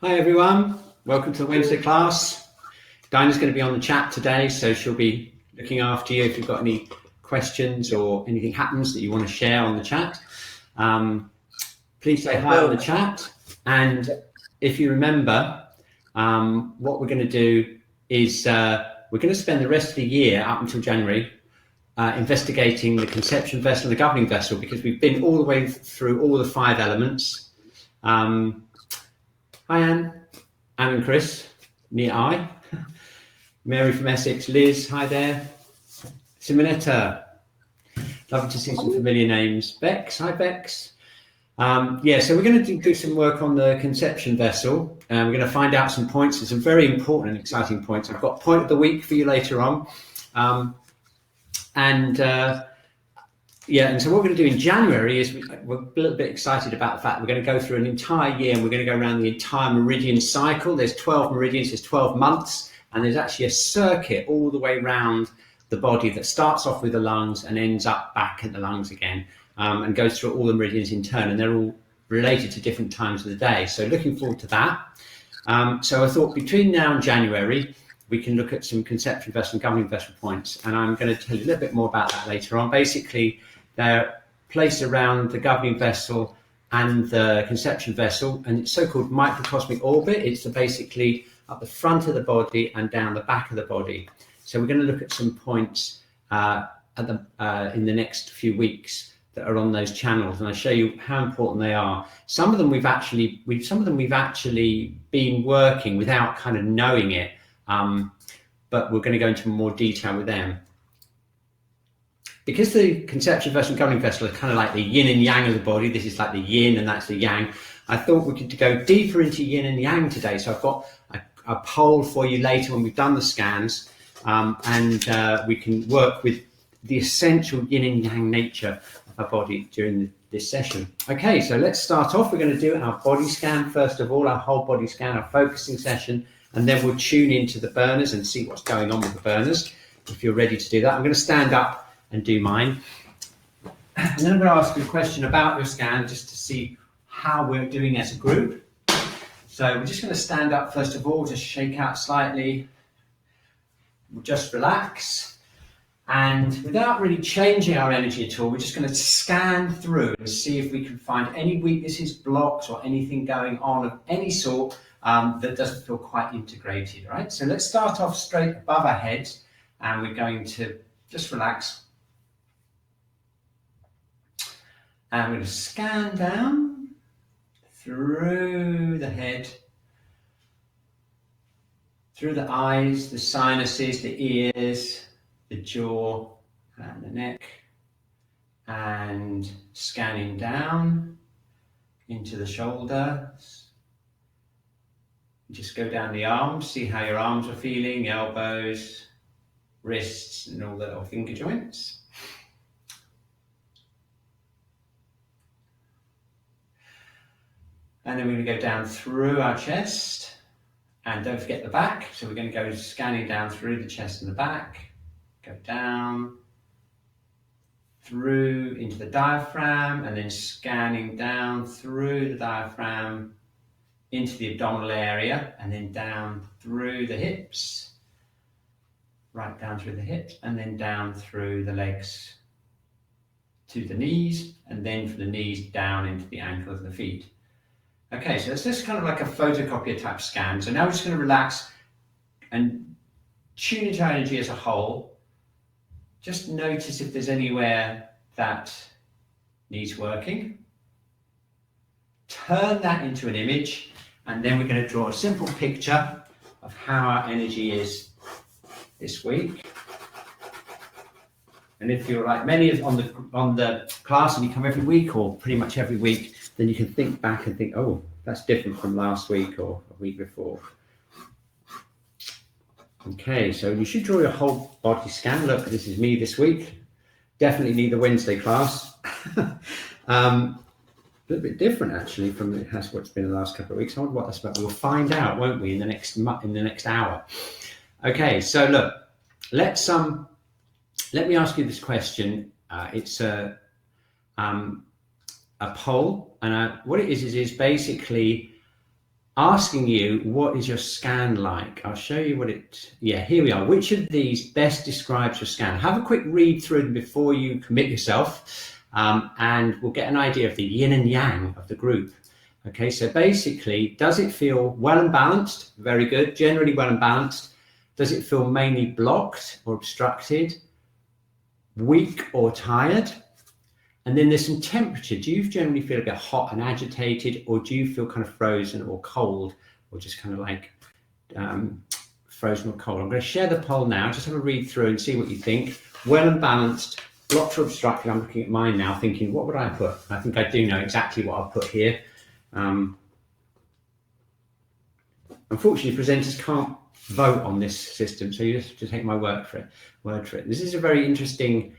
Hi everyone, welcome to the Wednesday class. Dinah's going to be on the chat today, so she'll be looking after you if you've got any questions or anything happens that you want to share on the chat. Please say hi on the chat, and if you remember, what we're going to do is we're going to spend the rest of the year up until January investigating the conception vessel and the governing vessel, because we've been all the way through all the 5 elements. Hi Anne and Chris, near I. Mary from Essex, Liz, hi there. Simonetta, lovely to see some familiar names. Bex, hi Bex. So we're going to do some work on the conception vessel. We're going to find out some points, and some very important and exciting points. I've got point of the week for you later on. And so what we're going to do in January is we're a little bit excited about the fact that we're going to go through an entire year, and we're going to go around the entire meridian cycle. There's 12 meridians, there's 12 months, and there's actually a circuit all the way around the body that starts off with the lungs and ends up back at the lungs again, and goes through all the meridians in turn, and they're all related to different times of the day. So looking forward to that. So I thought between now and January, we can look at some conception vessel and governing vessel points, and I'm going to tell you a little bit more about that later on. Basically, they're placed around the governing vessel and the conception vessel, and it's so-called microcosmic orbit. It's basically up the front of the body and down the back of the body. So we're going to look at some points in the next few weeks that are on those channels, and I'll show you how important they are. Some of them we've actually been working without kind of knowing it, but we're going to go into more detail with them. Because the conception vessel and governing vessel are kind of like the yin and yang of the body, this is like the yin and that's the yang, I thought we could go deeper into yin and yang today. So I've got a poll for you later when we've done the scans, and we can work with the essential yin and yang nature of our body during this session. Okay, so let's start off. We're going to do our body scan first of all, our whole body scan, our focusing session, and then we'll tune into the burners and see what's going on with the burners. If you're ready to do that, I'm going to stand up and do mine, and then I'm going to ask you a question about your scan just to see how we're doing as a group. So we're just going to stand up first of all, just shake out slightly, we'll just relax, and without really changing our energy at all, we're just going to scan through and see if we can find any weaknesses, blocks, or anything going on of any sort that doesn't feel quite integrated. All right, so let's start off straight above our heads, and we're going to just relax. And I'm going to scan down through the head, through the eyes, the sinuses, the ears, the jaw, and the neck, and scanning down into the shoulders. Just go down the arms, see how your arms are feeling, elbows, wrists, and all the little finger joints. And then we're going to go down through our chest, and don't forget the back. So we're going to go scanning down through the chest and the back, go down through into the diaphragm, and then scanning down through the diaphragm into the abdominal area, and then down through the hips, right down through the hips, and then down through the legs to the knees, and then from the knees down into the ankles and the feet. Okay, so it's just kind of like a photocopier type scan. So now we're just going to relax and tune into our energy as a whole. Just notice if there's anywhere that needs working. Turn that into an image, and then we're going to draw a simple picture of how our energy is this week. And if you're like many on the class and you come every week or pretty much every week, then you can think back and think, oh, that's different from last week or a week before. Okay, so you should draw your whole body scan. Look, this is me this week. Definitely need the Wednesday class. A little bit different actually from what's been the last couple of weeks. I wonder what that's about. We'll find out, won't we, in the next hour. Okay, so look, let me ask you this question. It's a poll, and what it is basically asking you, what is your scan like? I'll show you what here we are. Which of these best describes your scan? Have a quick read through them before you commit yourself, and we'll get an idea of the yin and yang of the group. Okay, so basically, does it feel well and balanced? Very good, generally well and balanced. Does it feel mainly blocked or obstructed, weak or tired? And then there's some temperature. Do you generally feel a bit hot and agitated, or do you feel kind of frozen or cold, or just kind of like frozen or cold? I'm going to share the poll now. Just have a read through and see what you think. Well and balanced, blocked or obstructed. I'm looking at mine now thinking, what would I put? I think I do know exactly what I'll put here. Unfortunately, presenters can't vote on this system, so you just have to take my word for it. This is a very interesting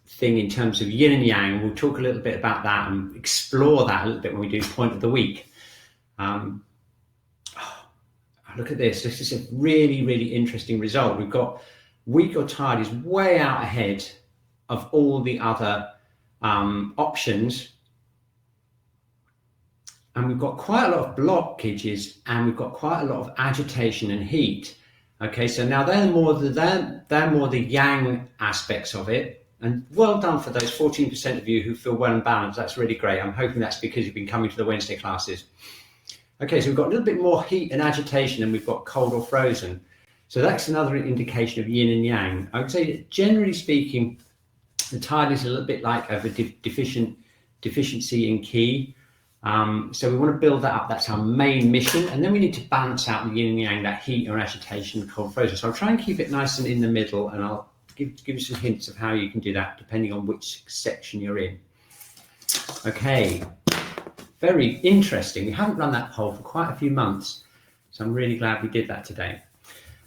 thing in terms of yin and yang. We'll talk a little bit about that and explore that a little bit when we do point of the week. Look at this. This is a really, really interesting result. We've got weak or tired is way out ahead of all the other options. And we've got quite a lot of blockages, and we've got quite a lot of agitation and heat. Okay, so now they're more the yang aspects of it. And well done for those 14% of you who feel well and balanced. That's really great. I'm hoping that's because you've been coming to the Wednesday classes. Okay, so we've got a little bit more heat and agitation, and we've got cold or frozen. So that's another indication of yin and yang. I would say that generally speaking, the tiredness is a little bit like of a deficiency in Qi. So we want to build that up. That's our main mission. And then we need to balance out the yin and yang, that heat or agitation, cold, frozen. So I'll try and keep it nice and in the middle, and I'll give you some hints of how you can do that depending on which section you're in. Okay, very interesting. We haven't run that poll for quite a few months, so I'm really glad we did that today.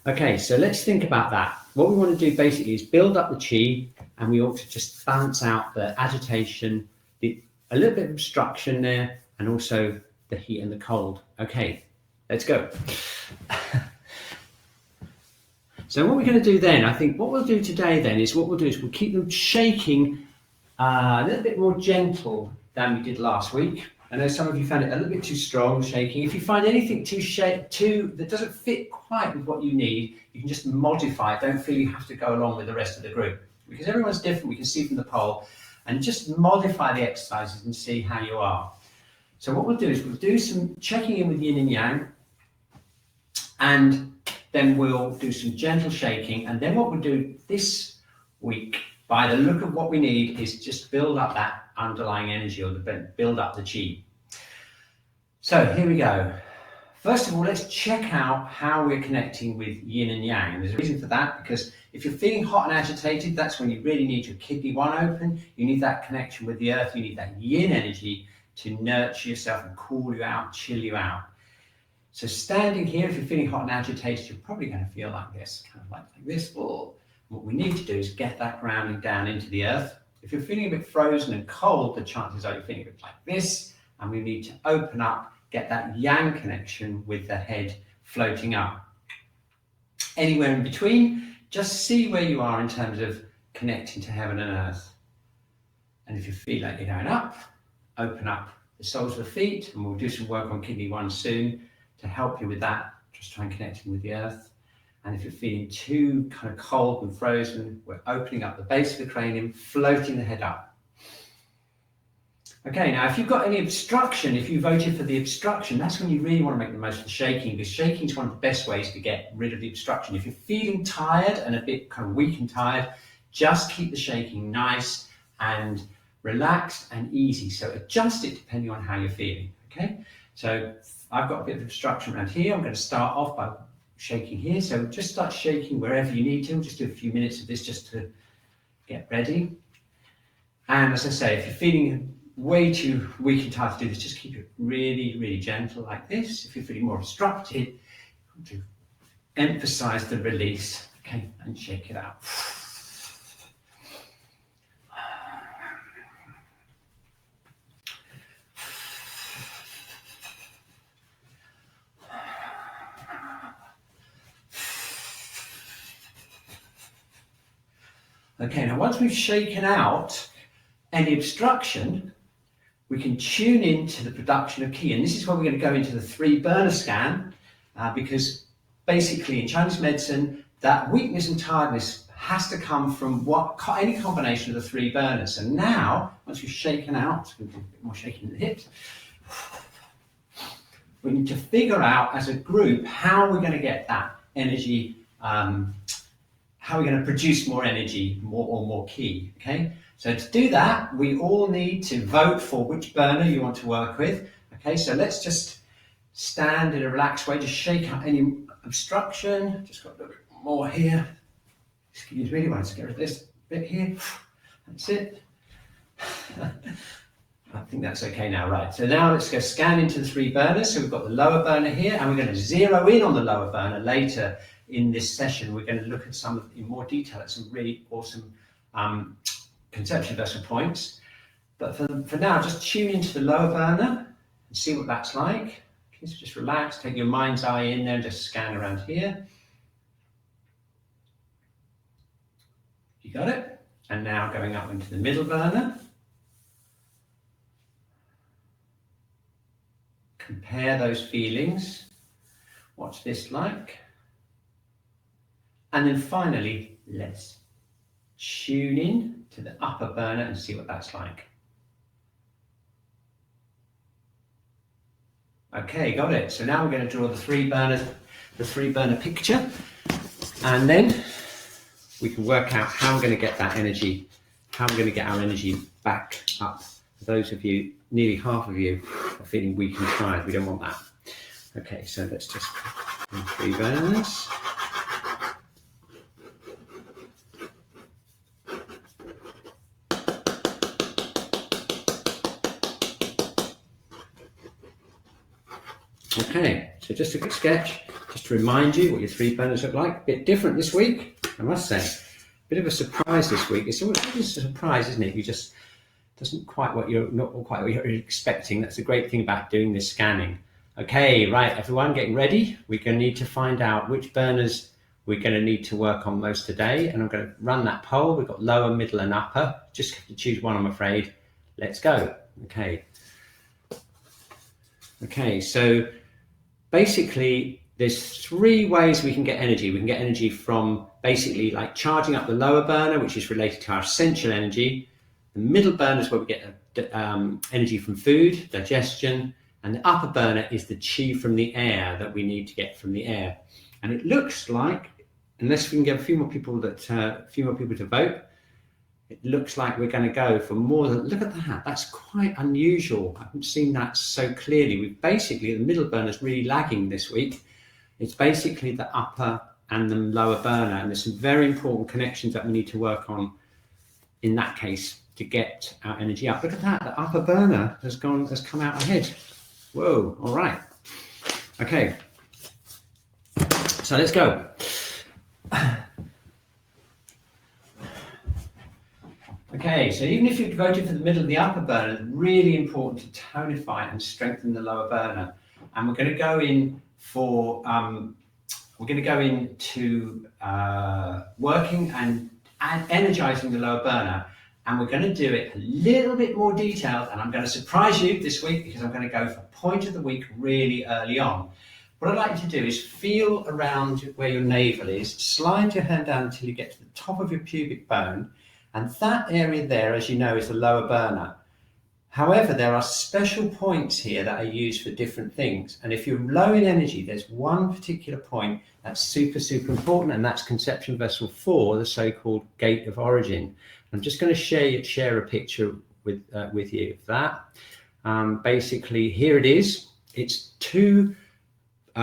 Okay, so let's think about that. What we want to do basically is build up the Qi, and we ought to just balance out the agitation, a little bit of obstruction there, and also the heat and the cold. Okay, let's go. So what we're going to do then, I think what we'll do today then is we'll keep them shaking a little bit more gentle than we did last week. I know some of you found it a little bit too strong, shaking. If you find anything that doesn't fit quite with what you need, you can just modify it. Don't feel you have to go along with the rest of the group, because everyone's different. We can see from the poll, and just modify the exercises and see how you are. So what we'll do is we'll do some checking in with yin and yang, and then we'll do some gentle shaking. And then what we'll do this week, by the look of what we need, is just build up that underlying energy, or build up the Qi. So here we go. First of all, let's check out how we're connecting with yin and yang. And there's a reason for that, because if you're feeling hot and agitated, that's when you really need your kidney 1 open. You need that connection with the earth. You need that yin energy to nurture yourself and cool you out, chill you out. So standing here, if you're feeling hot and agitated, you're probably going to feel like this, kind of like this. Or what we need to do is get that grounding down into the earth. If you're feeling a bit frozen and cold, the chances are you're feeling a bit like this, and we need to open up, get that yang connection with the head floating up. Anywhere in between, just see where you are in terms of connecting to heaven and earth. And if you feel like you're going up, open up the soles of the feet, and we'll do some work on kidney 1 soon to help you with that. Just try and connect with the earth. And if you're feeling too kind of cold and frozen, we're opening up the base of the cranium, floating the head up. Okay, now if you've got any obstruction, if you voted for the obstruction, that's when you really want to make the most of the shaking, because shaking is one of the best ways to get rid of the obstruction. If you're feeling tired and a bit kind of weak and tired, just keep the shaking nice and relaxed and easy. So adjust it depending on how you're feeling, okay? So I've got a bit of obstruction around here. I'm going to start off by shaking here. So just start shaking wherever you need to. We'll just do a few minutes of this just to get ready. And as I say, if you're feeling way too weak and tired to do this, just keep it really, really gentle like this. If you're feeling more obstructed, to emphasize the release, okay, and shake it out. Okay, now once we've shaken out any obstruction, we can tune into the production of Qi. And this is where we're going to go into the 3 burner scan, because basically in Chinese medicine, that weakness and tiredness has to come from any combination of the 3 burners. And now, once we've shaken out, we'll do a bit more shaking in the hips, we need to figure out as a group how we're going to get that energy, how we're going to produce more energy, more Qi, okay? So to do that, we all need to vote for which burner you want to work with. Okay, so let's just stand in a relaxed way, just shake out any obstruction. Just got a little bit more here. Excuse me, let's get rid of this bit here. That's it. I think that's okay now, right. So now let's go scan into the 3 burners. So we've got the lower burner here, and we're going to zero in on the lower burner later in this session. We're going to look at some in more detail at some really awesome conceptual vessel points. But for now, just tune into the lower burner and see what that's like. Okay, so just relax, take your mind's eye in there and just scan around here. You got it? And now going up into the middle burner. Compare those feelings. What's this like? And then finally, let's tune in to the upper burner and see what that's like. Okay, got it. So now we're going to draw the 3 burner picture, and then we can work out how we're going to get that energy, how we're going to get our energy back up. For those of you, nearly half of you are feeling weak and tired. We don't want that. Okay, so let's just do 3 burners. Okay, so just a quick sketch, just to remind you what your 3 burners look like. A bit different this week, I must say. A bit of a surprise this week. It's always a surprise, isn't it? You just not quite what you're expecting. That's the great thing about doing this scanning. Okay, right, everyone, getting ready. We're going to need to find out which burners we're going to need to work on most today, and I'm going to run that poll. We've got lower, middle, and upper. Just have to choose one, I'm afraid. Let's go. Okay, so basically, there's 3 ways we can get energy. We can get energy from basically like charging up the lower burner, which is related to our essential energy. The middle burner is where we get energy from food, digestion, and the upper burner is the Qi from the air that we need to get from the air. And it looks like, unless we can get a few more people to vote, it looks like we're going to go for more than, look at that, that's quite unusual. I haven't seen that so clearly. We've basically, the middle burner is really lagging this week. It's basically the upper and the lower burner, and there's some very important connections that we need to work on in that case to get our energy up. Look at that, the upper burner has come out ahead. Whoa, all right. Okay, so let's go. Okay, so even if you've voted for the middle and the upper burner, it's really important to tonify and strengthen the lower burner. And we're going to go in for, working and energizing the lower burner. And we're going to do it a little bit more detailed. And I'm going to surprise you this week because I'm going to go for point of the week really early on. What I'd like you to do is feel around where your navel is, slide your hand down until you get to the top of your pubic bone. And that area there, as you know, is the lower burner. However, there are special points here that are used for different things. And if you're low in energy, there's one particular point that's super, super important, and that's conception vessel 4, the so-called gate of origin. I'm just going to share a picture with you of that. Basically, here it is. It's 2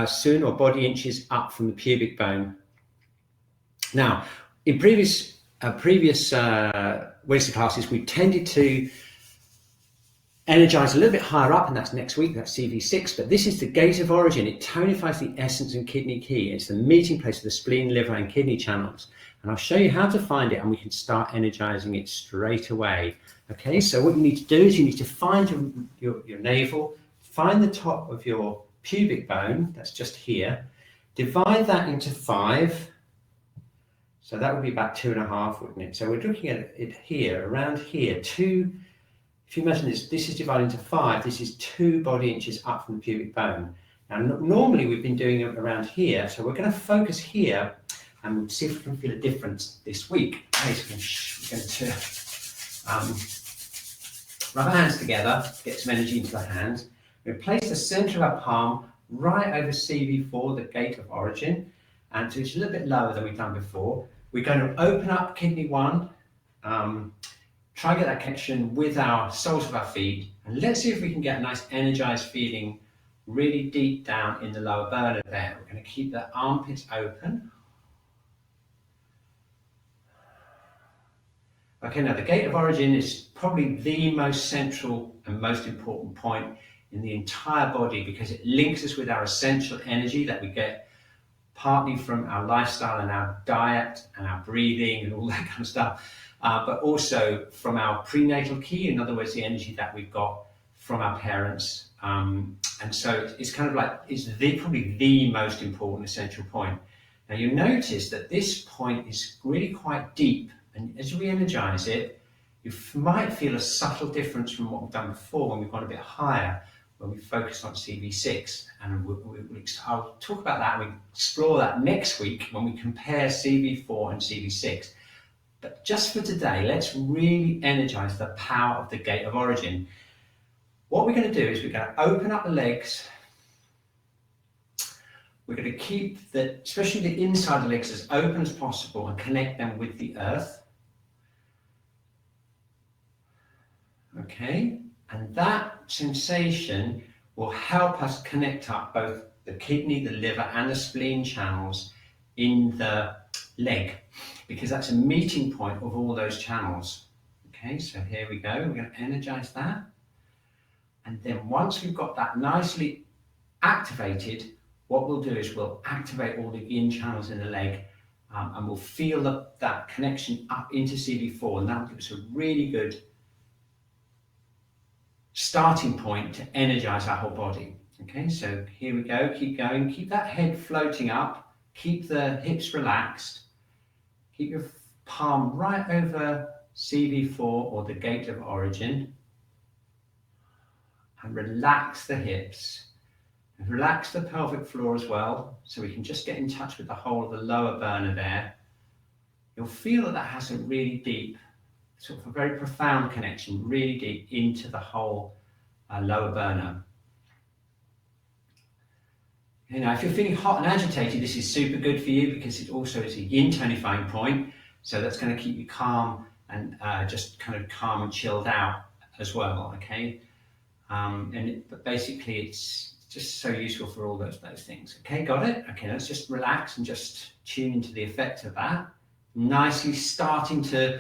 sun or body inches up from the pubic bone. Now, in previous Wednesday classes, we tended to energize a little bit higher up, and that's next week, that's CV6, but this is the gate of origin. It tonifies the essence and kidney Qi. It's the meeting place of the spleen, liver, and kidney channels. And I'll show you how to find it, and we can start energizing it straight away. Okay, so what you need to do is you need to find your navel, find the top of your pubic bone, that's just here, divide that into 5. So that would be about 2.5, wouldn't it? So we're looking at it here, around here, if if you imagine this is divided into 5, this is 2 body inches up from the pubic bone. Now, normally we've been doing it around here, so we're going to focus here and we'll see if we can feel a difference this week. Okay, so we're going to rub our hands together, get some energy into the hands. We're going to place the center of our palm right over CV4, the gate of origin, and so it's a little bit lower than we've done before. We're going to open up kidney 1, try and get that connection with our soles of our feet, and let's see if we can get a nice energized feeling really deep down in the lower burner there. We're going to keep the armpits open. Okay, now the gate of origin is probably the most central and most important point in the entire body because it links us with our essential energy that we get partly from our lifestyle and our diet and our breathing and all that kind of stuff, but also from our prenatal Qi, in other words, the energy that we've got from our parents. And so it's kind of like, it's probably the most important essential point. Now you notice that this point is really quite deep, and as we energize it, you might feel a subtle difference from what we've done before when we've gone a bit higher, when we focus on CV6. And I'll talk about that and we explore that next week when we compare CV4 and CV6. But just for today, let's really energize the power of the gate of origin. What we're going to do is we're going to open up the legs. We're going to keep especially the inside of the legs as open as possible and connect them with the earth. Okay, and that sensation will help us connect up both the kidney, the liver, and the spleen channels in the leg, because that's a meeting point of all those channels. Okay, so here we go. We're going to energize that. And then once we've got that nicely activated, what we'll do is we'll activate all the yin channels in the leg, and we'll feel that connection up into CV4, and that will give us a really good starting point to energize our whole body. Okay, so here we go, keep going, keep that head floating up, keep the hips relaxed, keep your palm right over CV4 or the gate of origin, and relax the hips, and relax the pelvic floor as well, so we can just get in touch with the whole of the lower burner there. You'll feel that has a really deep, sort of a very profound connection, really deep into the whole lower burner. You know, if you're feeling hot and agitated, this is super good for you because it also is a yin tonifying point. So that's going to keep you calm and just kind of calm and chilled out as well. Okay, but basically it's just so useful for all those things. Okay, got it? Okay, let's just relax and just tune into the effect of that. Nicely starting to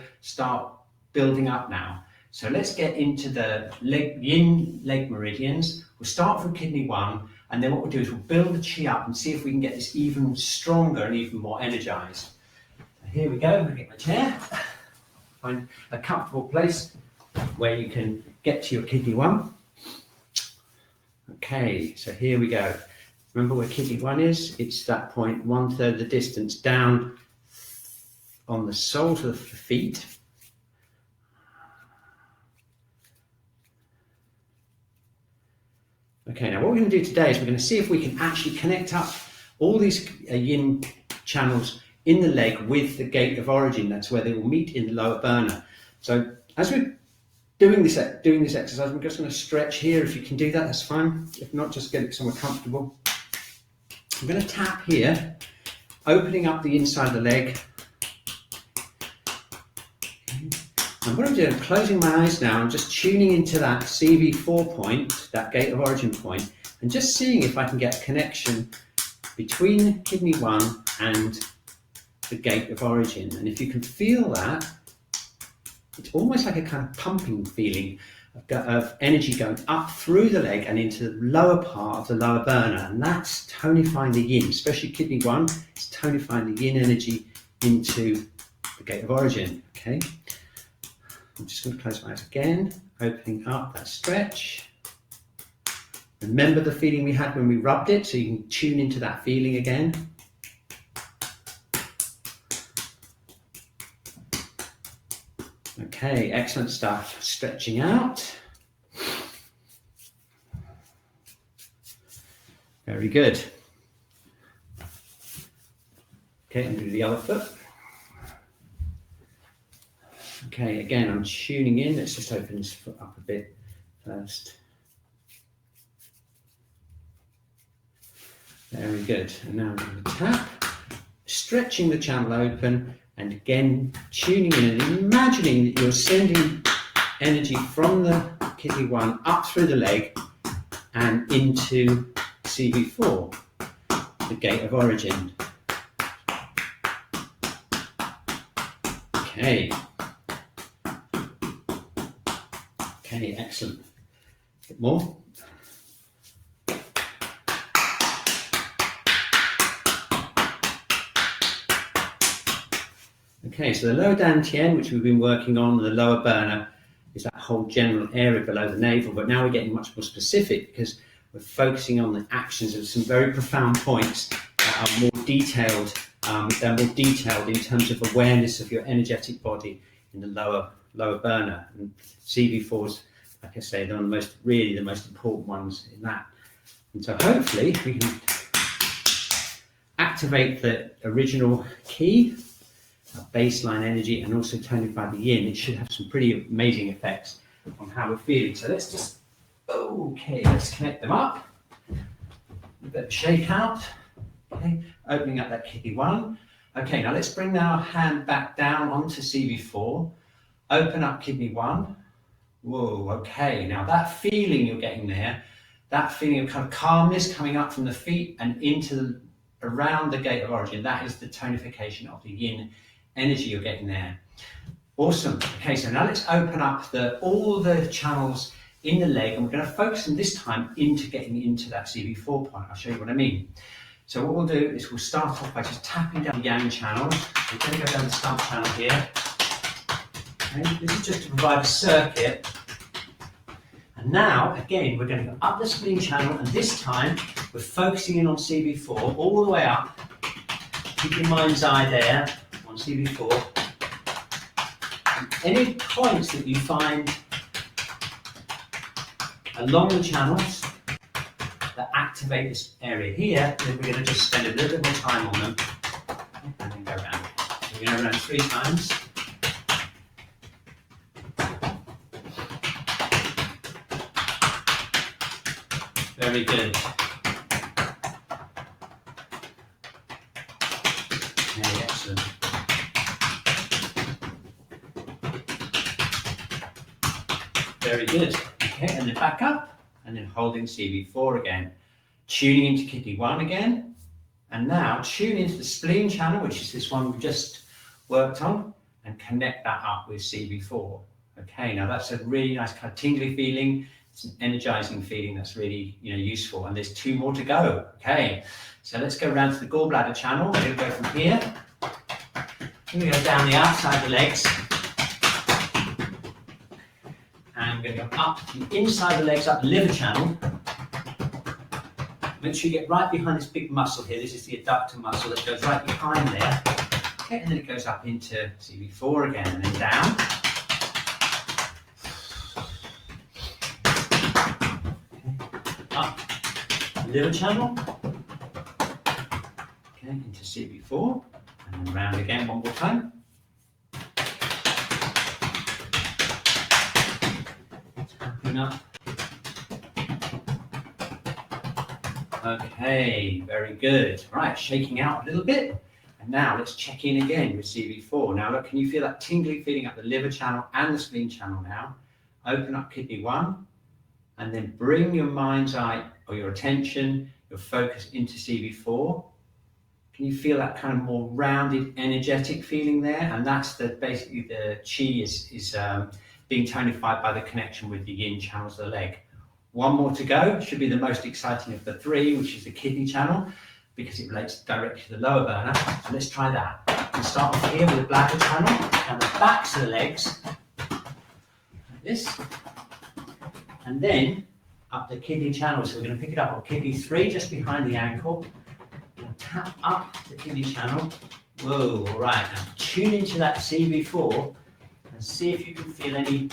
building up now. So let's get into the yin leg meridians. We'll start from kidney 1, and then what we'll do is we'll build the Qi up and see if we can get this even stronger and even more energized. So here we go. I'm going to get my chair. Find a comfortable place where you can get to your kidney 1. Okay, so here we go. Remember where kidney 1 is? It's that point 1/3 of the distance down on the soles of the feet. Okay, now what we're going to do today is we're going to see if we can actually connect up all these yin channels in the leg with the gate of origin. That's where they will meet in the lower burner. So as we're doing this exercise, we're just going to stretch here. If you can do that, that's fine. If not, just get it somewhere comfortable. I'm going to tap here, opening up the inside of the leg. And what I'm doing, I'm closing my eyes now. I'm just tuning into that CV4 point, that gate of origin point, and just seeing if I can get a connection between kidney 1 and the gate of origin. And if you can feel that, it's almost like a kind of pumping feeling of energy going up through the leg and into the lower part of the lower burner. And that's tonifying the yin, especially kidney 1. It's tonifying the yin energy into the gate of origin. Okay. I'm just going to close my eyes again, opening up that stretch. Remember the feeling we had when we rubbed it, so you can tune into that feeling again. Okay, excellent stuff. Stretching out. Very good. Okay, and do the other foot. Okay, again, I'm tuning in. Let's just open this foot up a bit first. Very good. And now I'm going to tap, stretching the channel open, and again, tuning in and imagining that you're sending energy from the kidney 1 up through the leg and into CV4, the gate of origin. Okay. Okay, excellent. A bit more. Okay, so the lower dantian, which we've been working on, the lower burner, is that whole general area below the navel, but now we're getting much more specific because we're focusing on the actions of some very profound points that are more detailed. They're more detailed in terms of awareness of your energetic body in the lower burner. And CV4s, like I say, they're the most important ones in that. And so hopefully we can activate the original Qi, baseline energy, and also tonify the yin. It should have some pretty amazing effects on how we're feeling. So let's connect them up. A bit of a shake out. Okay, opening up that kidney 1. Okay, now let's bring our hand back down onto CV4. Open up kidney 1. Whoa, okay. Now that feeling you're getting there, that feeling of kind of calmness coming up from the feet and around the gate of origin, that is the tonification of the yin energy you're getting there. Awesome. Okay, so now let's open up all the channels in the leg, and we're going to focus on this time into getting into that CV4 point. I'll show you what I mean. So what we'll do is we'll start off by just tapping down the yang channel. We're going to go down the stump channel here. Okay, this is just to provide a circuit. And now, again, we're going to go up the spleen channel, and this time we're focusing in on CV4 all the way up. Keep your mind's eye there on CV4. And any points that you find along the channels that activate this area here, then we're going to just spend a little bit more time on them and then go around. So we're going to go around 3 times. Very good. Okay, excellent. Very good. Okay, and then back up. And then holding CV4 again, tuning into kidney 1 again, and now tune into the spleen channel, which is this one we've just worked on, and connect that up with CV4. Okay, now that's a really nice kind of tingly feeling. It's an energizing feeling that's really useful, and there's 2 more to go. Okay, so let's go around to the gallbladder channel. We're going to go from here. We're going to go down the outside of the legs. And we're going to go up the inside of the legs, up the liver channel. Make sure you get right behind this big muscle here. This is the adductor muscle that goes right behind there. Okay, and then it goes up into CV4 again, and then down. Okay. Up the liver channel. Okay, into CV4, and then round again one more time. Up. Okay, very good. Right, shaking out a little bit. And now let's check in again with CV4. Now look, can you feel that tingly feeling up the liver channel and the spleen channel now? Open up kidney 1 and then bring your mind's eye or your attention, your focus into CV4. Can you feel that kind of more rounded, energetic feeling there? And that's basically the Qi is being tonified by the connection with the yin channels of the leg. 1 more to go, should be the most exciting of the 3, which is the kidney channel, because it relates directly to the lower burner. So let's try that. We'll start off here with the bladder channel, and the backs of the legs, like this, and then up the kidney channel. So we're going to pick it up on kidney 3, just behind the ankle, and tap up the kidney channel. Whoa, all right, now tune into that CV4, and see if you can feel any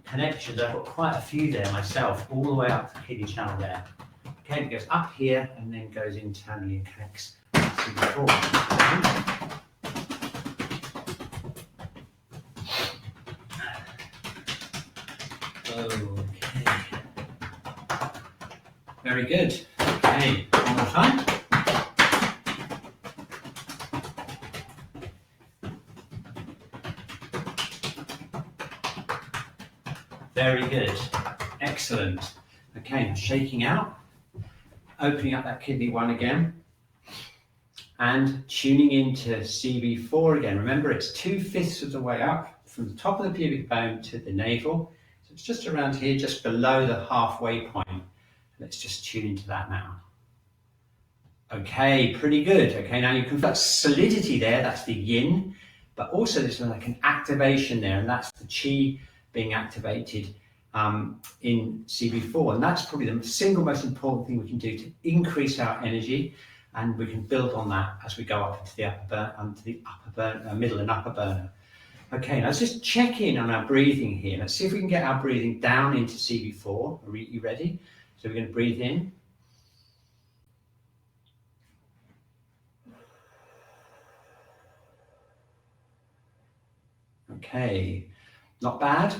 connections. I've got quite a few there myself, all the way up the kidney channel there. Okay, it goes up here and then goes internally and connects to the Okay. Very good. Okay, one more time. Very good. Excellent. Okay, now shaking out, opening up that kidney 1 again, and tuning into CB4 again. Remember, it's 2/5 of the way up from the top of the pubic bone to the navel. So it's just around here, just below the halfway point. Let's just tune into that now. Okay, pretty good. Okay, now you can feel that solidity there, that's the yin, but also there's like an activation there, and that's the qi being activated in CB4. And that's probably the single most important thing we can do to increase our energy, and we can build on that as we go up into the middle and upper burner. Okay, now let's just check in on our breathing here. Let's see if we can get our breathing down into CB4. Are you ready? So we're going to breathe in. Okay, not bad.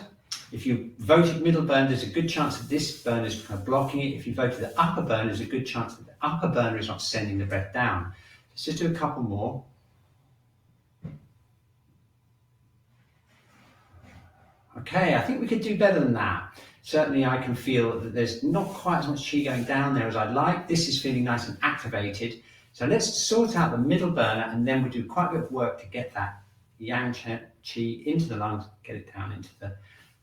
If you voted middle burner, there's a good chance that this burner is kind of blocking it. If you voted the upper burner, there's a good chance that the upper burner is not sending the breath down. Let's just do a couple more. Okay, I think we could do better than that. Certainly I can feel that there's not quite as much qi going down there as I'd like. This is feeling nice and activated. So let's sort out the middle burner, and then we do quite a bit of work to get that yang qi into the lungs, get it down into the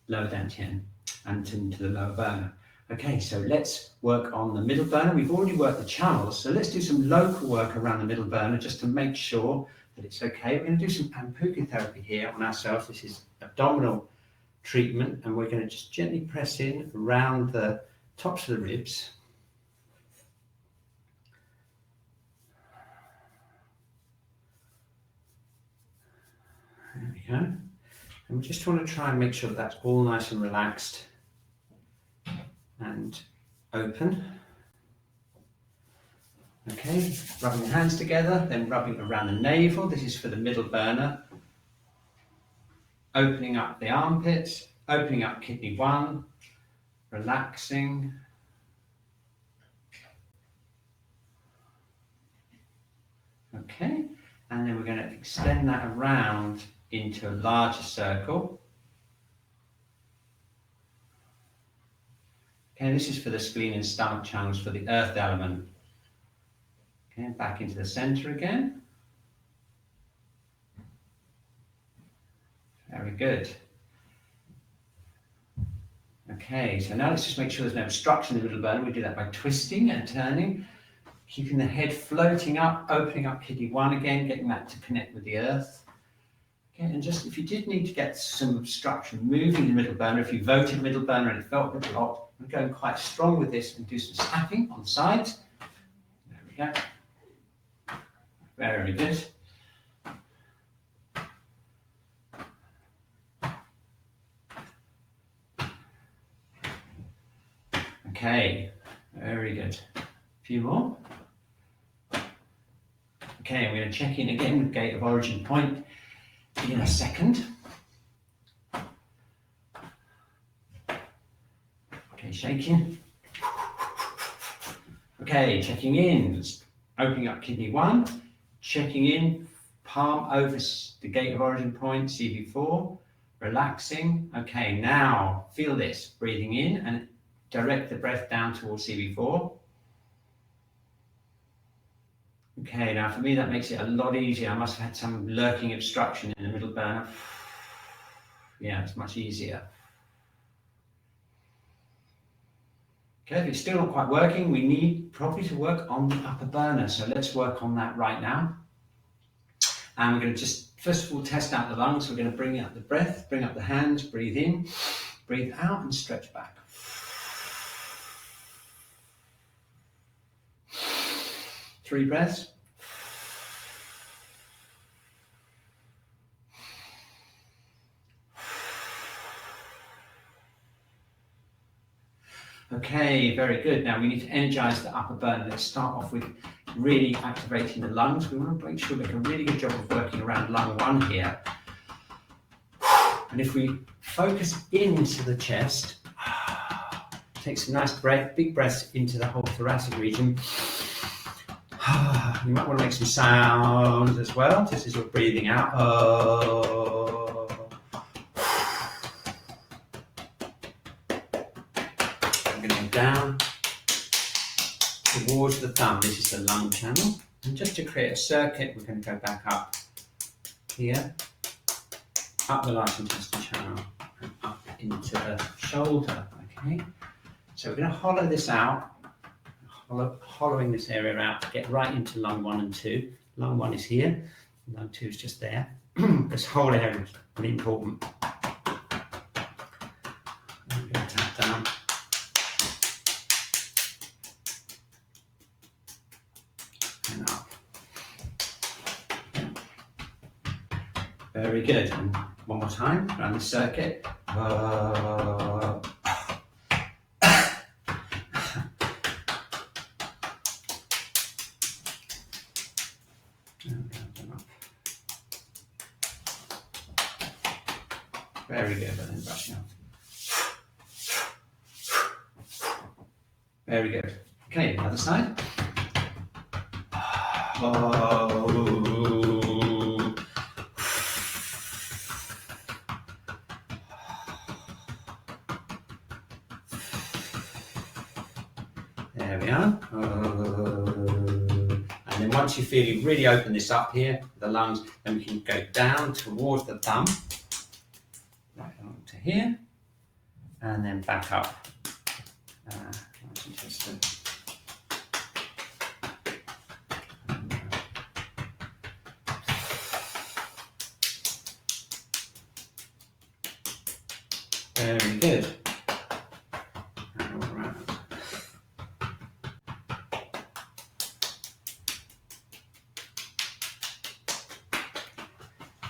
lower dantian and into the lower burner. Okay, so let's work on the middle burner. We've already worked the channels, so let's do some local work around the middle burner just to make sure that it's okay. We're going to do some Ampuka therapy here on ourselves. This is abdominal treatment, and we're going to just gently press in around the tops of the ribs. There we go. And we just want to try and make sure that that's all nice and relaxed and open. Okay, rubbing the hands together, then rubbing around the navel. This is for the middle burner. Opening up the armpits, opening up kidney 1, relaxing. Okay, and then we're going to extend that around into a larger circle. Okay, this is for the spleen and stomach channels for the earth element. Okay, back into the center again. Very good. Okay, so now let's just make sure there's no obstruction in the middle burner. We do that by twisting and turning, keeping the head floating up, opening up kidney 1 again, getting that to connect with the earth. Okay, and just if you did need to get some obstruction, moving the middle burner, if you voted middle burner and it felt a bit locked, we're going quite strong with this and do some snapping on the sides. There we go. Very good. Okay, very good. A few more. Okay, I'm going to check in again with gate of origin point in a second. Okay, shaking. Okay, checking in, opening up kidney 1, checking in, palm over the gate of origin point, CB4, relaxing. Okay, now feel this, breathing in and direct the breath down towards CB4. Okay, now for me that makes it a lot easier. I must have had some lurking obstruction in the middle burner. Yeah, it's much easier. Okay, if it's still not quite working, we need probably to work on the upper burner. So let's work on that right now. And we're going to just, first of all, test out the lungs. We're going to bring out the breath, bring up the hands, breathe in, breathe out and stretch back. 3 breaths. Okay, very good. Now we need to energize the upper burner. Let's start off with really activating the lungs. We want to make sure we make a really good job of working around lung 1 here. And if we focus into the chest, take some nice big breaths into the whole thoracic region. You might want to make some sounds as well, just as you're breathing out. I'm going to go down towards the thumb. This is the lung channel. And just to create a circuit, we're going to go back up here, up the large intestine channel, and up into the shoulder. Okay, so we're going to hollow this out, hollowing this area out to get right into lung 1 and 2. Lung 1 is here, lung 2 is just there. This whole area is really important. I'm going to tap down. And up. Very good. And one more time around the circuit. Very good, and then brushing up. Very good. Okay, the other side. There we are. And then once you feel you really open this up here, the lungs, then we can go down towards the thumb. Right on to here, and then back up. That's interesting. Very good. And all around.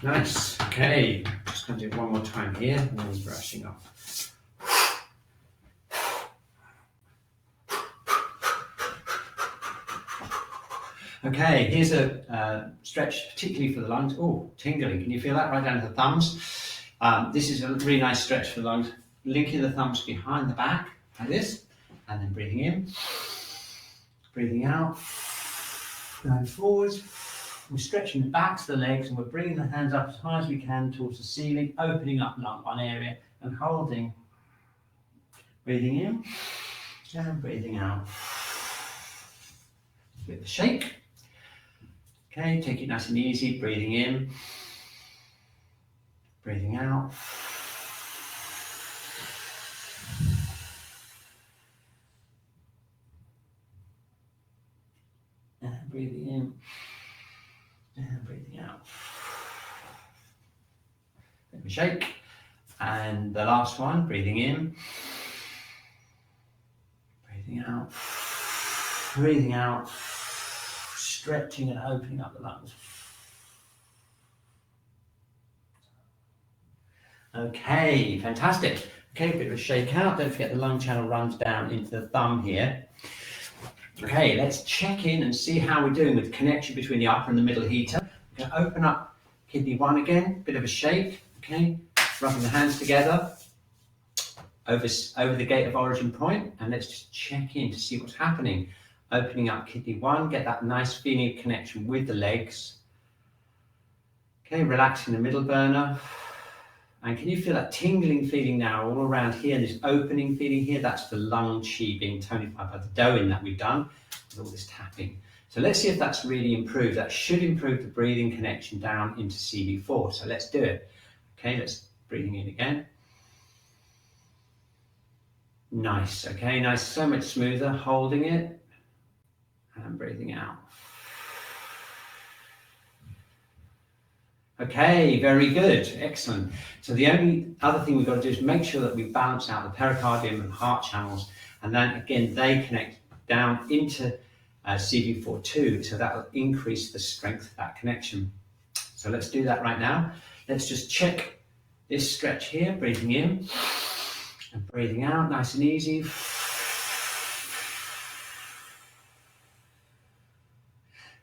Nice. Okay. Just going to do it one more time here, and then brushing up. Okay, here's a stretch particularly for the lungs. Oh, tingling. Can you feel that right down to the thumbs? This is a really nice stretch for the lungs. Linking the thumbs behind the back, like this, and then breathing in, breathing out, going forwards. We're stretching the backs of the legs, and we're bringing the hands up as high as we can towards the ceiling, opening up lung 1 area and holding. Breathing in and breathing out. A bit of a shake. Okay, take it nice and easy. Breathing in, breathing out. And breathing in and breathing out. Bit of a shake. And the last one, breathing in, breathing out, breathing out, stretching and opening up the lungs. Okay, fantastic. Okay, a bit of a shake out. Don't forget the lung channel runs down into the thumb here. Okay, let's check in and see how we're doing with the connection between the upper and the middle heater. We're going to open up kidney 1 again, bit of a shake. Okay, rubbing the hands together over the gate of origin point, and let's just check in to see what's happening. Opening up kidney 1, get that nice feeling of connection with the legs. Okay, relaxing the middle burner. And can you feel that tingling feeling now all around here, and this opening feeling here? That's the lung qi being tonified by the doing that we've done with all this tapping. So let's see if that's really improved. That should improve the breathing connection down into CV4. So let's do it. Okay, let's breathing in again. Nice, okay, nice, so much smoother, holding it. And breathing out. Okay, very good, excellent. So the only other thing we've got to do is make sure that we balance out the pericardium and heart channels, and then again they connect down into CV4 too, so that will increase the strength of that connection. So let's do that right now. Let's just check this stretch here, breathing in and breathing out, nice and easy.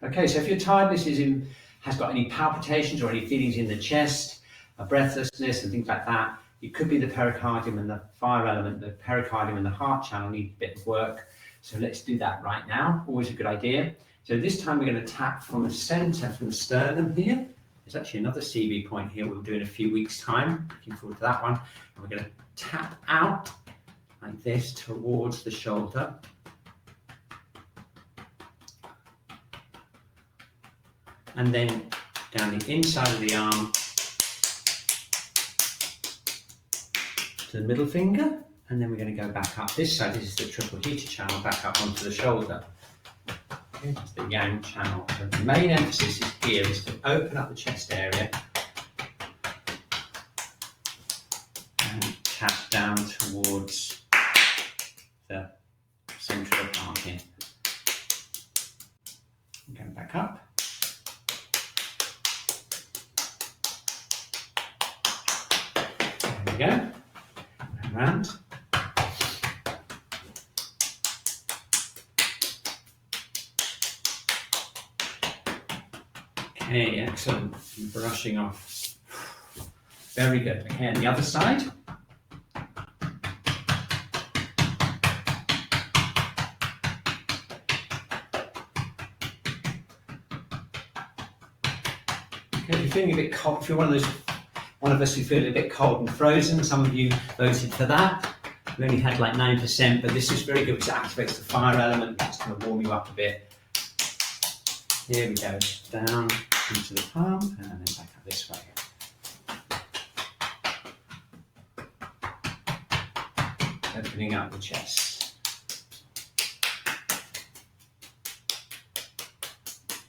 Okay, so if your tiredness has got any palpitations or any feelings in the chest, breathlessness and things like that, it could be the pericardium and the fire element. The pericardium and the heart channel need a bit of work. So let's do that right now. Always a good idea. So this time we're going to tap from the center, from the sternum here. There's actually another CV point here we'll do in a few weeks' time. Looking forward to that one. And we're going to tap out like this towards the shoulder. And then down the inside of the arm to the middle finger. And then we're going to go back up this side. This is the triple heater channel, back up onto the shoulder. Okay, that's the yang channel. So the main emphasis is here is to open up the chest area and tap down towards the centre of the arm here. Going back up. There we go. Around. Okay, excellent. Brushing off. Very good. Okay, and the other side. Okay, if you're feeling a bit cold, if you're one of us who feel a bit cold and frozen, some of you voted for that. We only had like 9%, but this is very good because it activates the fire element. It's going to warm you up a bit. Here we go, down into the palm and then back up this way. Opening up the chest.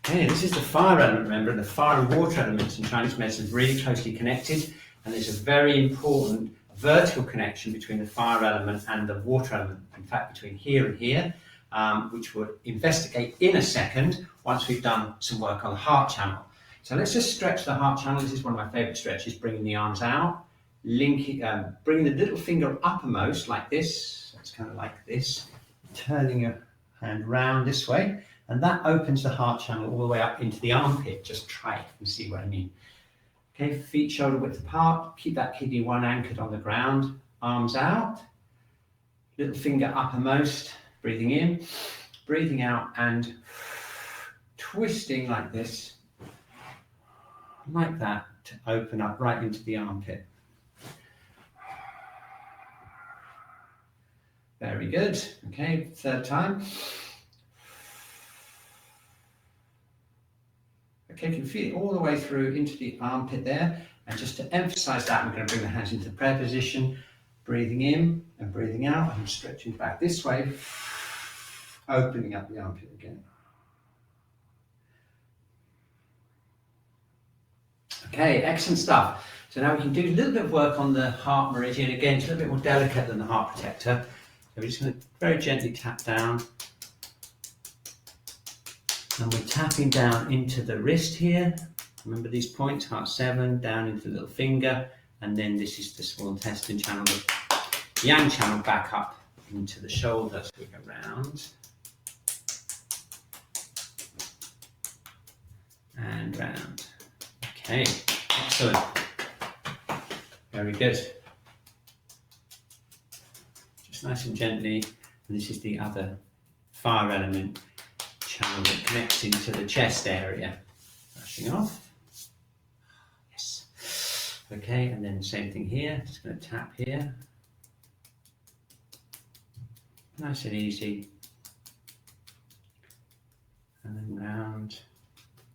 Okay, this is the fire element, remember, the fire and water elements in Chinese medicine are really closely connected, and there's a very important vertical connection between the fire element and the water element, in fact between here and here, which we'll investigate in a second once we've done some work on the heart channel. So let's just stretch the heart channel. This is one of my favourite stretches, bringing the arms out, bringing the little finger uppermost like this, so it's kind of like this, turning your hand round this way, and that opens the heart channel all the way up into the armpit. Just try it and see what I mean. Okay, feet shoulder width apart, keep that kidney one anchored on the ground, arms out, little finger uppermost, breathing in, breathing out, and twisting like this, like that, to open up right into the armpit. Very good. Okay, third time. Okay, you can feel it all the way through into the armpit there. And just to emphasize that, we're going to bring the hands into the prayer position, breathing in and breathing out, and stretching back this way, opening up the armpit again. Okay, excellent stuff. So now we can do a little bit of work on the heart meridian. Again, it's a little bit more delicate than the heart protector. So we're just going to very gently tap down. And we're tapping down into the wrist here. Remember these points, heart 7, down into the little finger. And then this is the small intestine channel, the yang channel back up into the shoulder. So we go round. And round. Okay, excellent. Very good. Just nice and gently. And this is the other fire element channel that connects into the chest area. Brushing off. Yes. Okay, and then same thing here. Just going to tap here. Nice and easy. And then round,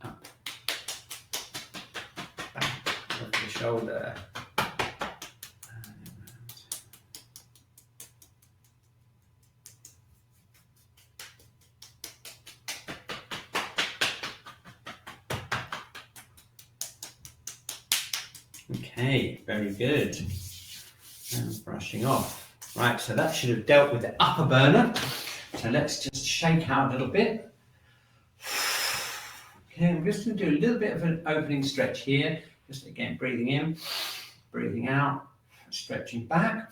up, back, over the shoulder. Okay, very good. And brushing off. Right, so that should have dealt with the upper burner. So let's just shake out a little bit. Okay, I'm just going to do a little bit of an opening stretch here. Just again, breathing in, breathing out, stretching back.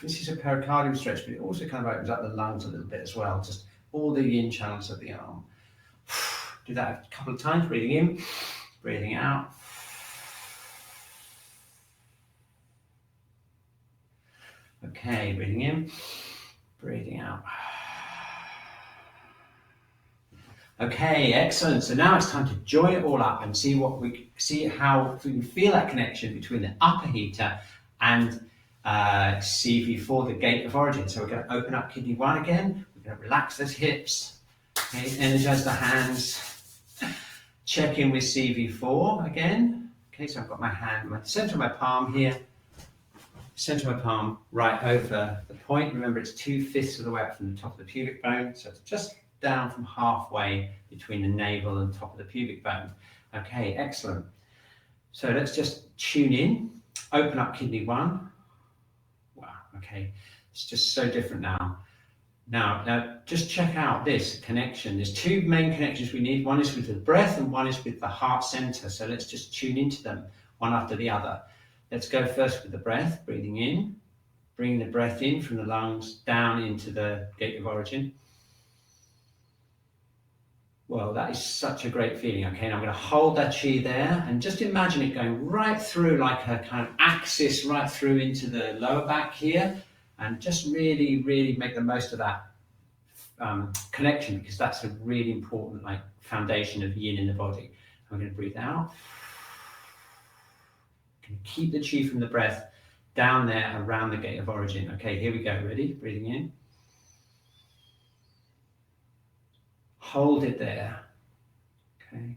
This is a pericardium stretch, but it also kind of opens up the lungs a little bit as well. Just all the yin channels of the arm. Do that a couple of times, breathing in, breathing out. Okay, breathing in, breathing out. Okay, excellent. So now it's time to join it all up and see how we can feel that connection between the upper heater and CV4, the gate of origin. So we're going to open up kidney 1 again. We're going to relax those hips. Okay, energize the hands. Check in with CV4 again. Okay, so I've got my hand, my center of my palm here. Center of my palm right over the point. Remember, it's 2/5 of the way up from the top of the pubic bone. So it's just down from halfway between the navel and top of the pubic bone. Okay, excellent. So let's just tune in, open up kidney 1. Wow, okay, it's just so different now. Now just check out this connection. There's 2 main connections we need. One is with the breath and one is with the heart center. So let's just tune into them one after the other. Let's go first with the breath, breathing in, bringing the breath in from the lungs down into the gate of origin. Well, that is such a great feeling. Okay, now I'm going to hold that chi there and just imagine it going right through like a kind of axis right through into the lower back here, and just really, really make the most of that connection, because that's a really important like foundation of yin in the body. I'm going to breathe out. Can keep the chi from the breath down there around the gate of origin. Okay, here we go. Ready? Breathing in. Hold it there. Okay.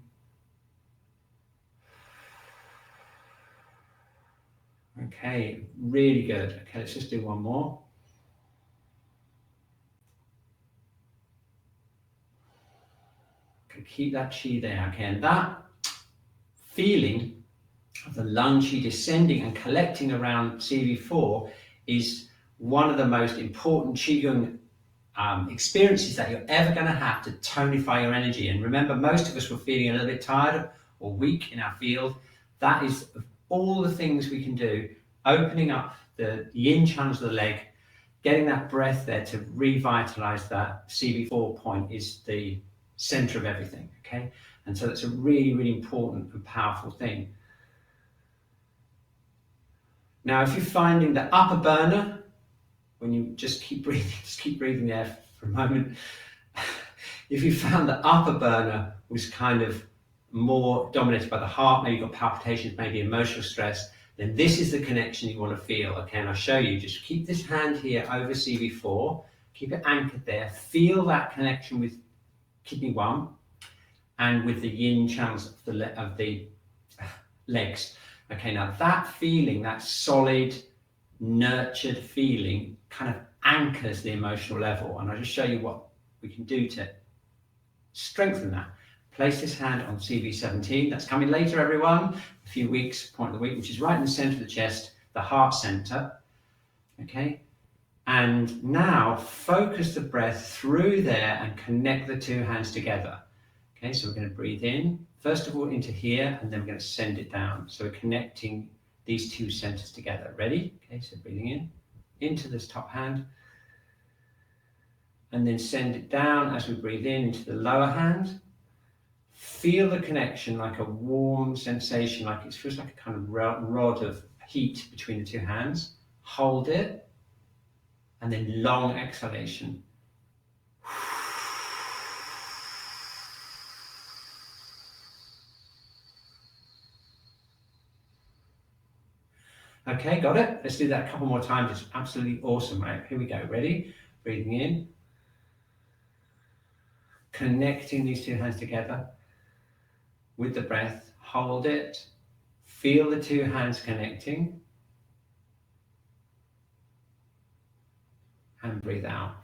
Okay, really good. Okay, let's just do one more. Okay, keep that chi there. Okay, and that feeling of the lung chi descending and collecting around CV4 is one of the most important Qi Gong experiences that you're ever going to have to tonify your energy. And remember, most of us were feeling a little bit tired or weak in our field. That is, of all the things we can do, opening up the yin channels of the leg, getting that breath there to revitalize that CV4 point is the center of everything. Okay, and so that's a really, really important and powerful thing. Now, if you're finding the upper burner, when you just keep breathing there for a moment. If you found the upper burner was kind of more dominated by the heart, maybe you've got palpitations, maybe emotional stress, then this is the connection you want to feel. Okay, and I'll show you. Just keep this hand here over CV4, keep it anchored there, feel that connection with kidney 1 and with the yin channels of the legs. Okay, now that feeling, that solid, nurtured feeling kind of anchors the emotional level, and I'll just show you what we can do to strengthen that. Place this hand on CV17. That's coming later, everyone. A few weeks, point of the week, which is right in the center of the chest, the heart center. Okay, and now focus the breath through there and connect the 2 hands together. Okay, so we're going to breathe in first of all into here, and then we're going to send it down. So we're connecting these 2 centers together. Ready? Okay, so breathing in into this top hand, and then send it down as we breathe in into the lower hand. Feel the connection, like a warm sensation, like it feels like a kind of rod of heat between the 2 hands. Hold it, and then long exhalation. Okay, got it? Let's do that a couple more times. It's absolutely awesome, right? Here we go. Ready? Breathing in. Connecting these 2 hands together with the breath. Hold it. Feel the 2 hands connecting. And breathe out.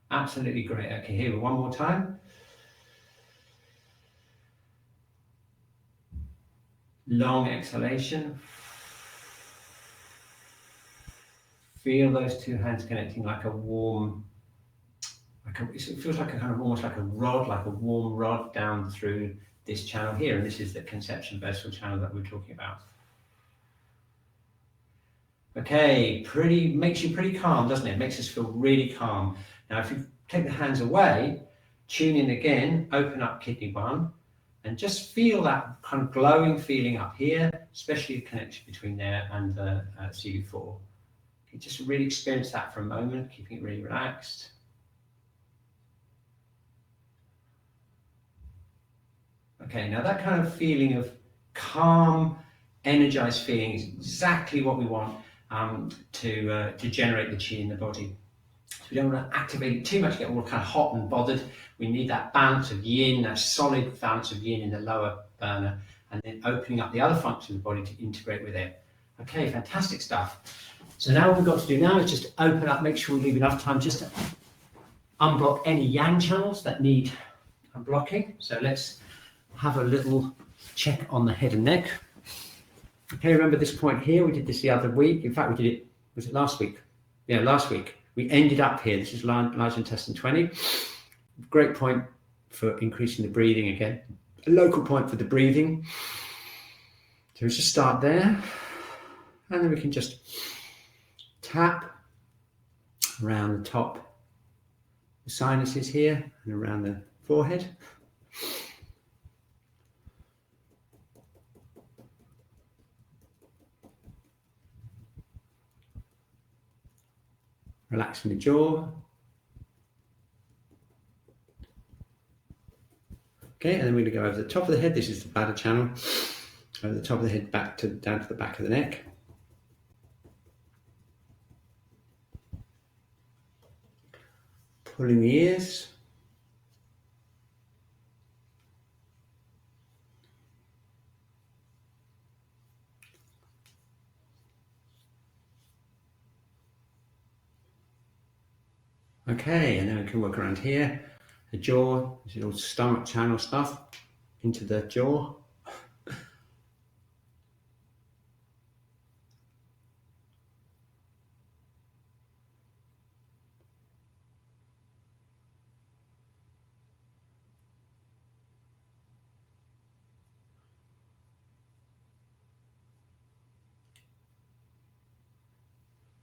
Absolutely great. Okay, here, one more time. Long exhalation. Feel those 2 hands connecting like a warm, it feels like a kind of almost like a rod, like a warm rod down through this channel here. And this is the conception vertical channel that we're talking about. Okay, makes you pretty calm, doesn't it? Makes us feel really calm. Now, if you take the hands away, tune in again, open up kidney 1, and just feel that kind of glowing feeling up here, especially the connection between there and the CV4. You just really experience that for a moment, keeping it really relaxed. Okay, now that kind of feeling of calm, energized feeling is exactly what we want to generate the qi in the body. So we don't want to activate it too much, get all kind of hot and bothered. We need that balance of yin, that solid balance of yin in the lower burner, and then opening up the other functions of the body to integrate with it. Okay, fantastic stuff. So now what we've got to do now is just open up, make sure we leave enough time just to unblock any yang channels that need unblocking. So let's have a little check on the head and neck. Okay, remember this point here, we did this the other week. In fact, we did it, was it last week? Yeah, last week. We ended up here. This is large intestine 20. Great point for increasing the breathing again. A local point for the breathing. So we just start there. And then we can just tap around the top, the sinuses here, and around the forehead. Relaxing the jaw. Okay, and then we're going to go over the top of the head. This is the bladder channel. Over the top of the head, down to the back of the neck. Pulling the ears. Okay, and then we can work around here, the jaw, this is all stomach channel stuff, into the jaw.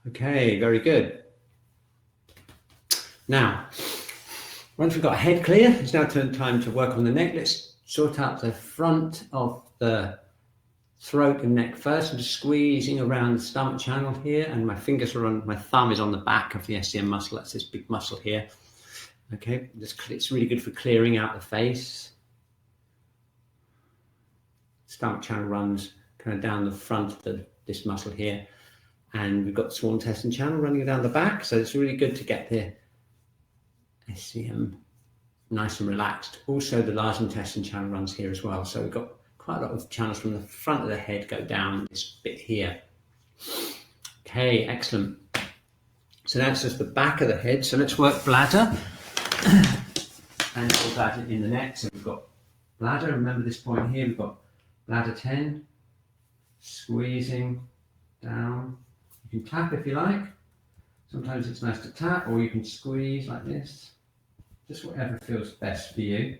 Okay, very good. Now, once we've got our head clear, it's now time to work on the neck. Let's sort out the front of the throat and neck first. I'm just squeezing around the stomach channel here, and my thumb is on the back of the SCM muscle. That's this big muscle here. Okay, it's really good for clearing out the face. Stomach channel runs kind of down the front of this muscle here. And we've got the small intestine channel running down the back. So it's really good to get the SCM nice and relaxed. Also, the large intestine channel runs here as well. So we've got quite a lot of channels from the front of the head go down this bit here. Okay, excellent. So that's just the back of the head. So let's work bladder. And bladder in the neck. So we've got bladder. Remember this point here. We've got bladder 10. Squeezing down. You can tap if you like. Sometimes it's nice to tap, or you can squeeze like this. Just whatever feels best for you.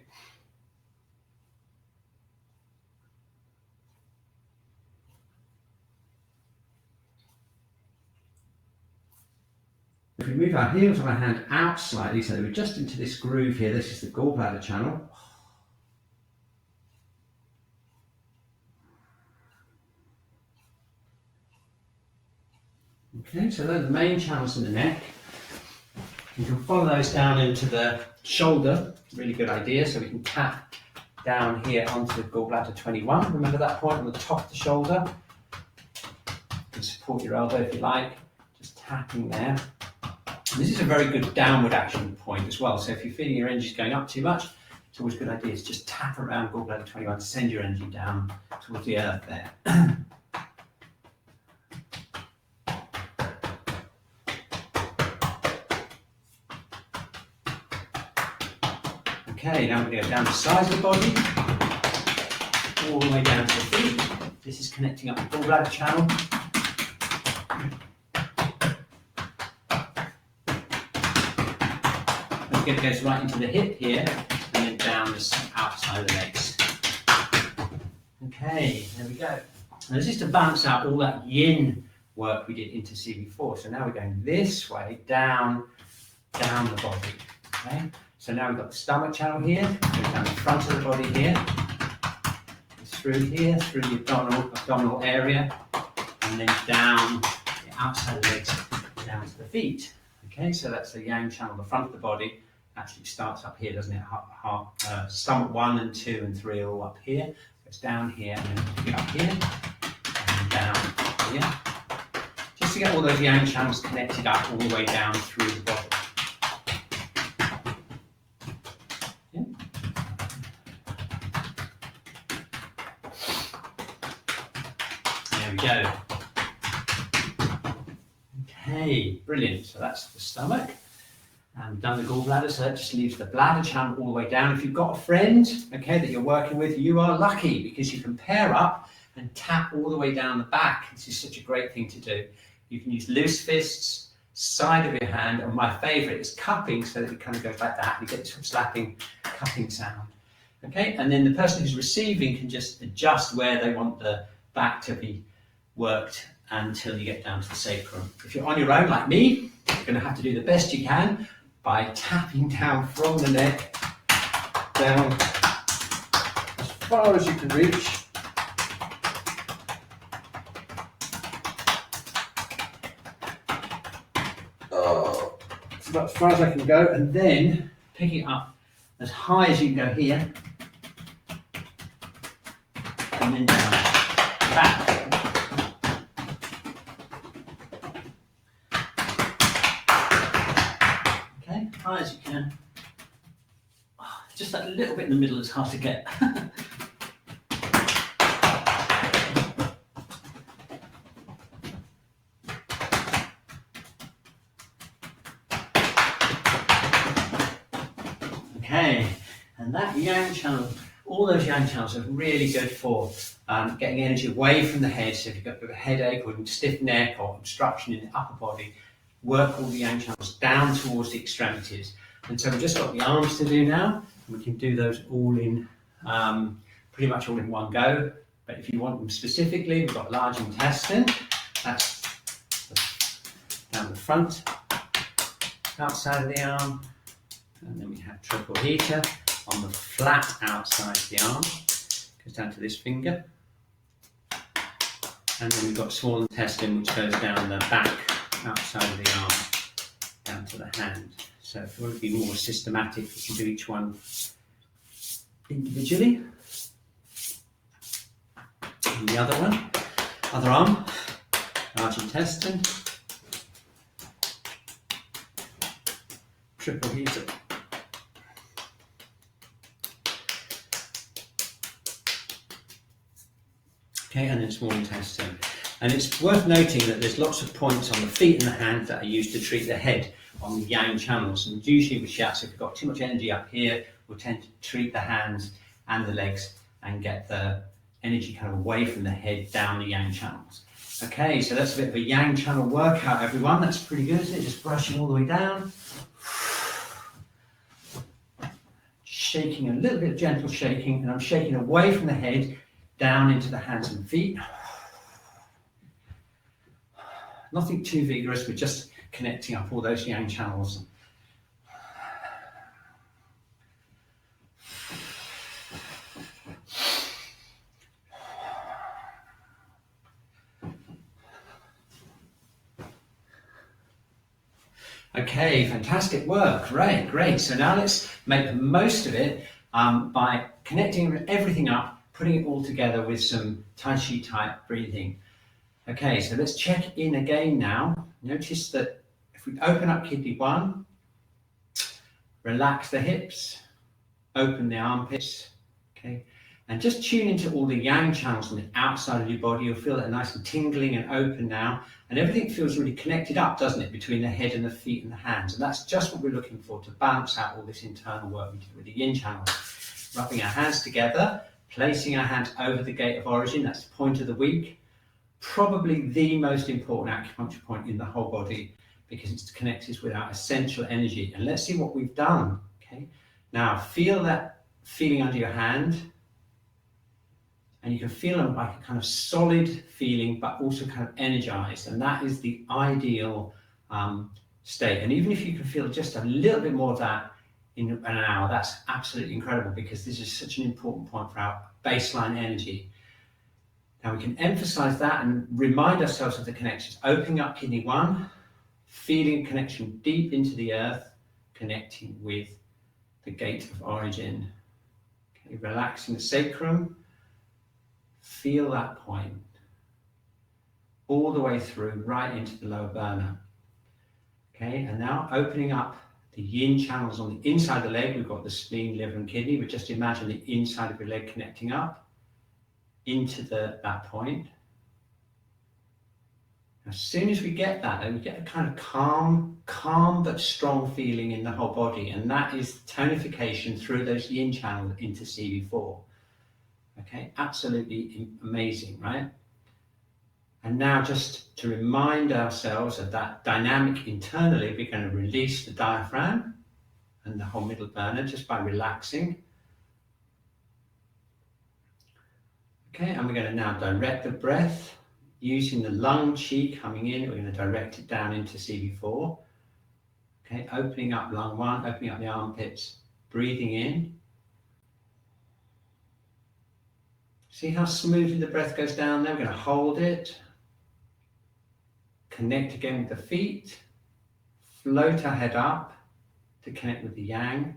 If we move our heels of our hand out slightly, so that we're just into this groove here, this is the gallbladder channel. Okay, so those are the main channels in the neck. You can follow those down into the shoulder, really good idea, so we can tap down here onto gallbladder 21. Remember that point on the top of the shoulder? You can support your elbow if you like, just tapping there. And this is a very good downward action point as well, so if you're feeling your energy is going up too much, it's always a good idea to just tap around gallbladder 21 to send your energy down towards the earth there. Okay, now we're going to go down the sides of the body, all the way down to the feet. This is connecting up the gallbladder channel. It goes right into the hip here, and then down the outside of the legs. Okay, there we go. Now this is to balance out all that yin work we did into Qi before. So now we're going this way, down the body. Okay? So now we've got the stomach channel here, goes down the front of the body here, through here, through the abdominal area, and then down the outside of the legs, down to the feet. Okay, so that's the yang channel, the front of the body. Actually starts up here, doesn't it? Stomach 1 and 2 and 3 are all up here. Goes down here and then up here, and down here. Just to get all those yang channels connected up all the way down through the body. Yeah. There we go. Okay, brilliant. So that's the stomach. And we've done the gallbladder, so that just leaves the bladder channel all the way down. If you've got a friend, okay, that you're working with, you are lucky because you can pair up and tap all the way down the back. This is such a great thing to do. You can use loose fists, side of your hand, and my favorite is cupping, so that it kind of goes like that. You get this slapping, cupping sound. Okay, and then the person who's receiving can just adjust where they want the back to be worked until you get down to the sacrum. If you're on your own, like me, you're going to have to do the best you can by tapping down from the neck down as far as you can reach. It's about as far as I can go, and then picking it up as high as you can go here, and then down, back. Okay, high as you can. Just that little bit in the middle is hard to get. Okay, and that yang channel, all those yang channels are really good for getting energy away from the head. So if you've got a bit of a headache or stiff neck or obstruction in the upper body, work all the yang channels down towards the extremities. And so we've just got the arms to do now. We can do those all in, pretty much all in one go. But if you want them specifically, we've got large intestine. That's down the front, outside of the arm. And then we have triple heater on the flat outside of the arm. Goes down to this finger. And then we've got small intestine, which goes down the back outside of the arm, down to the hand. So if you want to be more systematic, you can do each one individually. And the other one, other arm, large intestine, triple heater. Okay, and then small intestine. And it's worth noting that there's lots of points on the feet and the hands that are used to treat the head on the yang channels. And usually with Shiatsu, if we've got too much energy up here, we'll tend to treat the hands and the legs and get the energy kind of away from the head down the yang channels. Okay, so that's a bit of a yang channel workout, everyone. That's pretty good, isn't it? Just brushing all the way down. Shaking, a little bit of gentle shaking, and I'm shaking away from the head down into the hands and feet. Nothing too vigorous, we're just connecting up all those yang channels. Okay, fantastic work, great. So now let's make the most of it by connecting everything up, putting it all together with some Tai Chi type breathing. Okay, so let's check in again now. Notice that if we open up kidney 1, relax the hips, open the armpits, okay, and just tune into all the yang channels on the outside of your body. You'll feel that nice and tingling and open now, and everything feels really connected up, doesn't it, between the head and the feet and the hands. And that's just what we're looking for, to balance out all this internal work we did with the yin channels. Rubbing our hands together, placing our hands over the gate of origin, that's the point of the week. Probably the most important acupuncture point in the whole body, because it's connected with our essential energy. And let's see what we've done. Okay, now feel that feeling under your hand, and you can feel them like a kind of solid feeling, but also kind of energized, and that is the ideal state. And even if you can feel just a little bit more of that in an hour, that's absolutely incredible, because this is such an important point for our baseline energy. Now we can emphasize that and remind ourselves of the connections, opening up kidney 1, feeling a connection deep into the earth, connecting with the gate of origin. Okay, relaxing the sacrum, feel that point all the way through, right into the lower burner. Okay, and now opening up the yin channels on the inside of the leg. We've got the spleen, liver and kidney, but just imagine the inside of your leg connecting up into that point. As soon as we get that, then we get a kind of calm but strong feeling in the whole body, and that is tonification through those yin channels into CV4. Okay, absolutely amazing, right? And now just to remind ourselves of that dynamic internally, we're going to release the diaphragm and the whole middle burner just by relaxing. Okay, and we're going to now direct the breath using the lung qi coming in. We're going to direct it down into CV4. Okay, opening up lung 1, opening up the armpits, breathing in. See how smoothly the breath goes down there? We're going to hold it. Connect again with the feet. Float our head up to connect with the yang.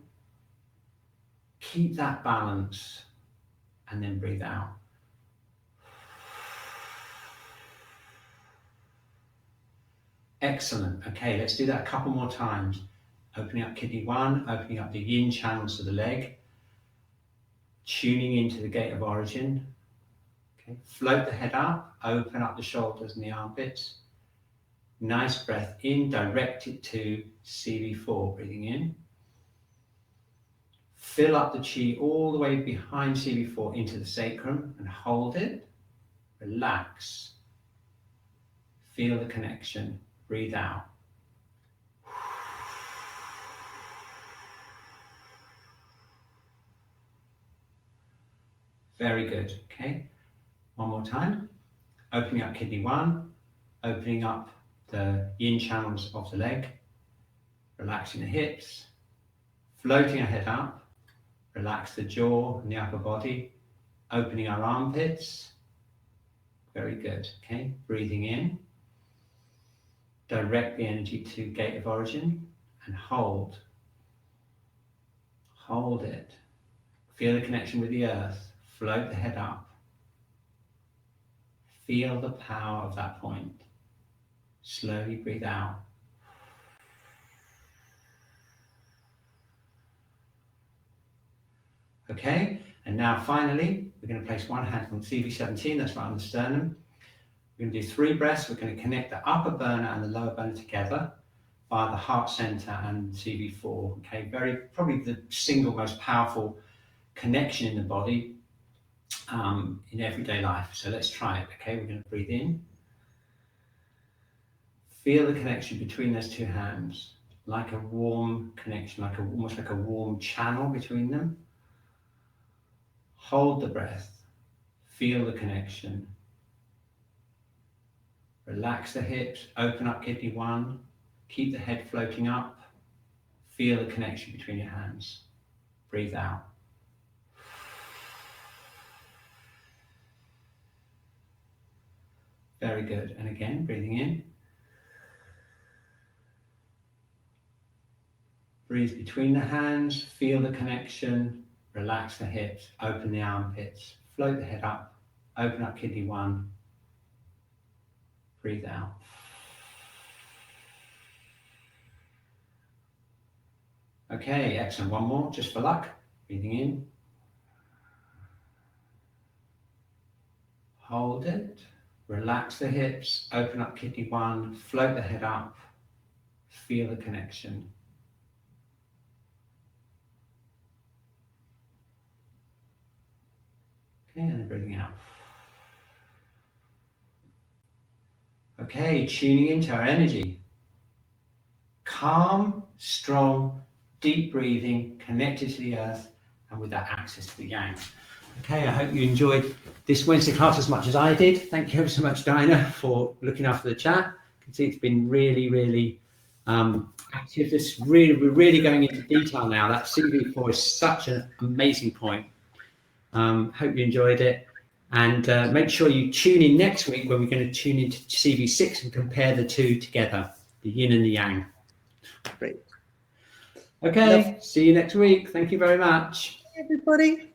Keep that balance and then breathe out. Excellent. Okay, let's do that a couple more times. Opening up kidney 1, opening up the yin channels of the leg, tuning into the gate of origin. Okay, float the head up, open up the shoulders and the armpits. Nice breath in, direct it to CV4, breathing in. Fill up the qi all the way behind CV4 into the sacrum and hold it. Relax. Feel the connection. Breathe out. Very good. Okay. One more time. Opening up kidney 1, opening up the yin channels of the leg, relaxing the hips, floating our head up, relax the jaw and the upper body, opening our armpits. Very good. Okay. Breathing in. Direct the energy to gate of origin and hold. Hold it. Feel the connection with the earth. Float the head up. Feel the power of that point. Slowly breathe out. Okay, and now finally, we're going to place one hand on CV17, that's right on the sternum. We're going to do 3 breaths. We're going to connect the upper burner and the lower burner together via the heart center and CV4. Okay, probably the single most powerful connection in the body in everyday life. So let's try it. Okay, we're going to breathe in. Feel the connection between those 2 hands, like a warm connection, almost like a warm channel between them. Hold the breath. Feel the connection. Relax the hips, open up kidney 1, keep the head floating up, feel the connection between your hands. Breathe out. Very good. And again, breathing in. Breathe between the hands, feel the connection, relax the hips, open the armpits, float the head up, open up kidney 1, breathe out. Okay, excellent. One more, just for luck. Breathing in. Hold it. Relax the hips, open up kidney 1, float the head up, feel the connection. Okay, and then breathing out. Okay, tuning into our energy. Calm, strong, deep breathing, connected to the earth, and with that access to the yang. Okay, I hope you enjoyed this Wednesday class as much as I did. Thank you ever so much, Dinah, for looking after the chat. You can see it's been really active. We're really going into detail now. That CV4 is such an amazing point. Hope you enjoyed it. And make sure you tune in next week when we're going to tune into CV6 and compare the two together, the yin and the yang. Great. Okay, see you next week. Thank you very much. Hey, everybody.